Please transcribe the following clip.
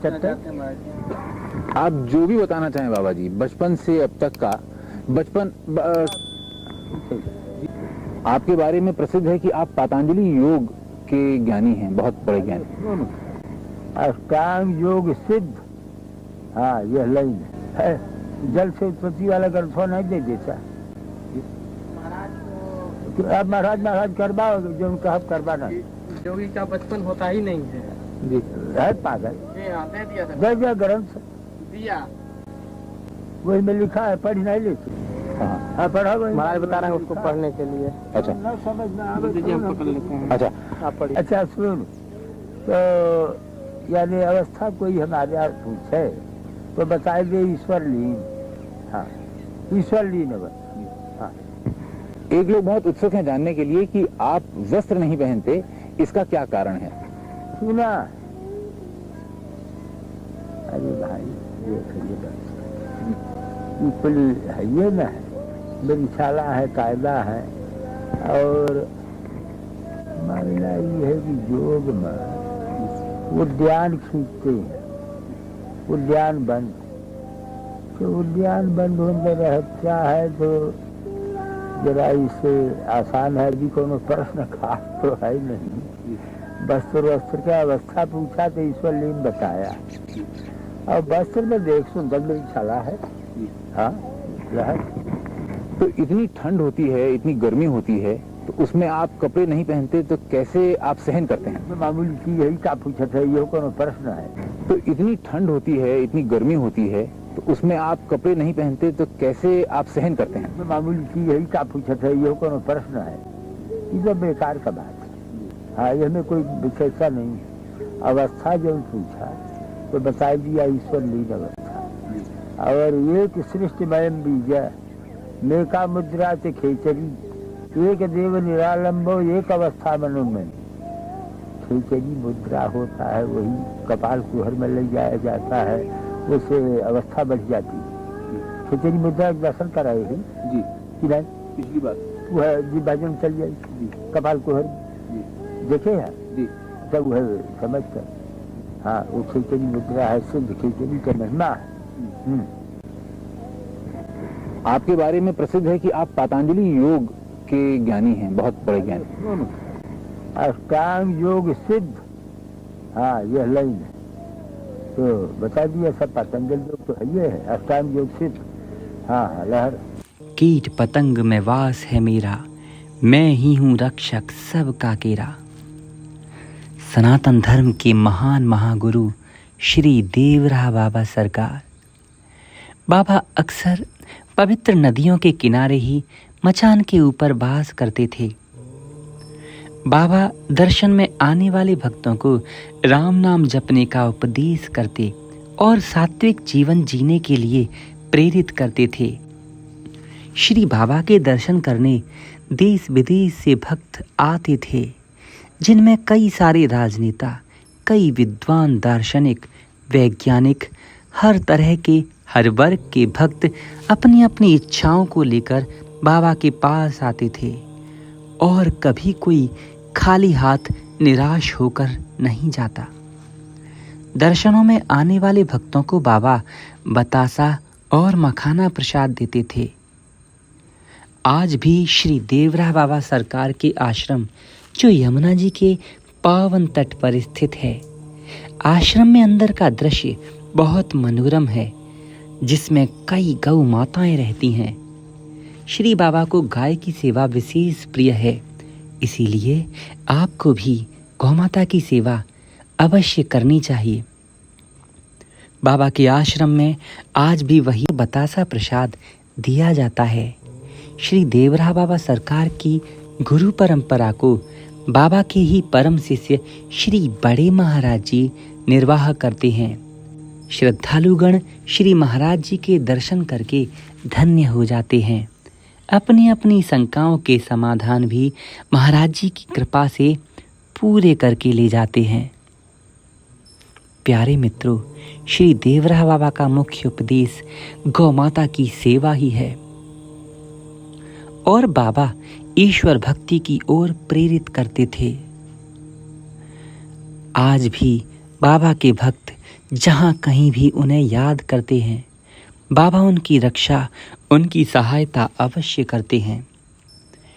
75। आप जो भी बताना चाहें बाबा जी, बचपन से अब तक का आपके बारे में प्रसिद्ध है कि आप पतंजलि योग के ज्ञानी हैं, बहुत बड़े ज्ञानी। अष्टांग योग सिद्ध, हाँ यह लाइन है। जल से उत्पत्ति वाला ग्रंथ नहीं दे देता। अब महाराज करवाओगे जो उनका आप करवाना। योगी का बचपन होता ही नहीं है जी है पागल। दे दिया ग्रंथ दिया, वही में लिखा है, पढ़ नहीं लेते। हाँ पढ़ा महाराज बता रहे हैं उसको पढ़ने के लिए। अच्छा न समझ में आवे दीजिए, हम पकड़ लेते हैं। अच्छा, आप पढ़िए। अच्छा सुन, तो यानी अवस्था कोई हमारे यहाँ पूछे तो बताए दे ईश्वर लीन। हाँ ईश्वर लीन है बस। एक लोग बहुत उत्सुक हैं जानने के लिए कि आप वस्त्र नहीं पहनते, इसका क्या कारण है? सुना, अरे भाई देखिए बस ये ना है, मेरी है, कायदा है। और मामला ये है कि योग में उद्यान खींचते हैं, उद्यान बंद, तो उद्यान बंद होने रहता है तो जरा इसे आसान है भी। कोनो प्रश्न खास तो है नहीं। वस्त्र का अवस्था पूछा तो ईश्वर लीन बताया। और वस्त्र में देख सुंदर मेरी छाला है। हाँ तो इतनी ठंड होती है, इतनी गर्मी होती है, तो उसमें आप कपड़े नहीं पहनते तो कैसे आप सहन करते हैं? मामूली चीज यही का पूछा था, ये कोनो प्रश्न है? तो इतनी ठंड होती है, इतनी गर्मी होती है, तो उसमें आप कपड़े नहीं पहनते तो कैसे आप सहन करते हैं? मामूली चीज यही का पूछा था, ये कोनो प्रश्न है? ये तो बेकार का बात है। हाँ यह में कोई विशेषता नहीं है। अवस्था जो पूछा तो बता दिया ईश्वर लीन अवस्था। और एक सृष्टिमयम बीज मेका मुद्रा से खेचरी, एक देव निरालंबो एक अवस्था मनोमय। खेचरी मुद्रा होता है, वही कपाल कुहर में ले जाया जाता है, उससे अवस्था बढ़ जाती है। खेचरी मुद्रा दर्शन कराए हैं जी कि नहीं? पिछली बात वह जी भजन चल जाए कपाल कुहर देखे हैं जी, सब वह समझ कर। हाँ वो खेचरी मुद्रा है, सिद्ध खेचरी का महिमा है। आपके बारे में प्रसिद्ध है कि आप पतंजलि योग के ज्ञानी हैं, बहुत बड़े ज्ञानी। अष्टांग योग सिद्ध, हाँ यह लाइन है। तो बता दिया सब, पतंजलि योग तो है, ये है अष्टांग योग सिद्ध। हाँ लहर। कीट पतंग में वास है मेरा, मैं ही हूँ रक्षक सबका केरा। सनातन धर्म के महान महागुरु श्री देवराह बाबा सरकार। बाबा अक्सर पवित्र नदियों के किनारे ही मचान के ऊपर वास करते थे। बाबा दर्शन में आने वाले भक्तों को राम नाम जपने का उपदेश करते और सात्विक जीवन जीने के लिए प्रेरित करते थे। श्री बाबा के दर्शन करने देश विदेश से भक्त आते थे, जिनमें कई सारे राजनेता, कई विद्वान, दार्शनिक, वैज्ञानिक, हर तरह के, हर वर्ग के भक्त अपनी अपनी इच्छाओं को लेकर बाबा के पास आते थे। और कभी कोई खाली हाथ निराश होकर नहीं जाता। दर्शनों में आने वाले भक्तों को बाबा बतासा और मखाना प्रसाद देते थे। आज भी श्री देवराह बाबा सरकार के आश्रम, जो यमुना जी के पावन तट पर स्थित है, आश्रम में अंदर का दृश्य बहुत मनोरम है, जिसमें कई गौ माताएं रहती हैं। श्री बाबा को गाय की सेवा विशेष प्रिय है, इसीलिए आपको भी गौमाता की सेवा अवश्य करनी चाहिए। बाबा के आश्रम में आज भी वही बतासा प्रसाद दिया जाता है। श्री देवराह बाबा सरकार की गुरु परंपरा को बाबा के ही परम शिष्य श्री बड़े महाराज जी निर्वाह करते हैं। श्रद्धालुगण श्री महाराज जी के दर्शन करके धन्य हो जाते हैं। अपनी अपनी शंकाओं के समाधान भी महाराज जी की कृपा से पूरे करके ले जाते हैं। प्यारे मित्रों, श्री देवराह बाबा का मुख्य उपदेश गौ माता की सेवा ही है और बाबा ईश्वर भक्ति की ओर प्रेरित करते थे। आज भी बाबा के भक्त जहाँ कहीं भी उन्हें याद करते हैं, बाबा उनकी रक्षा, उनकी सहायता अवश्य करते हैं।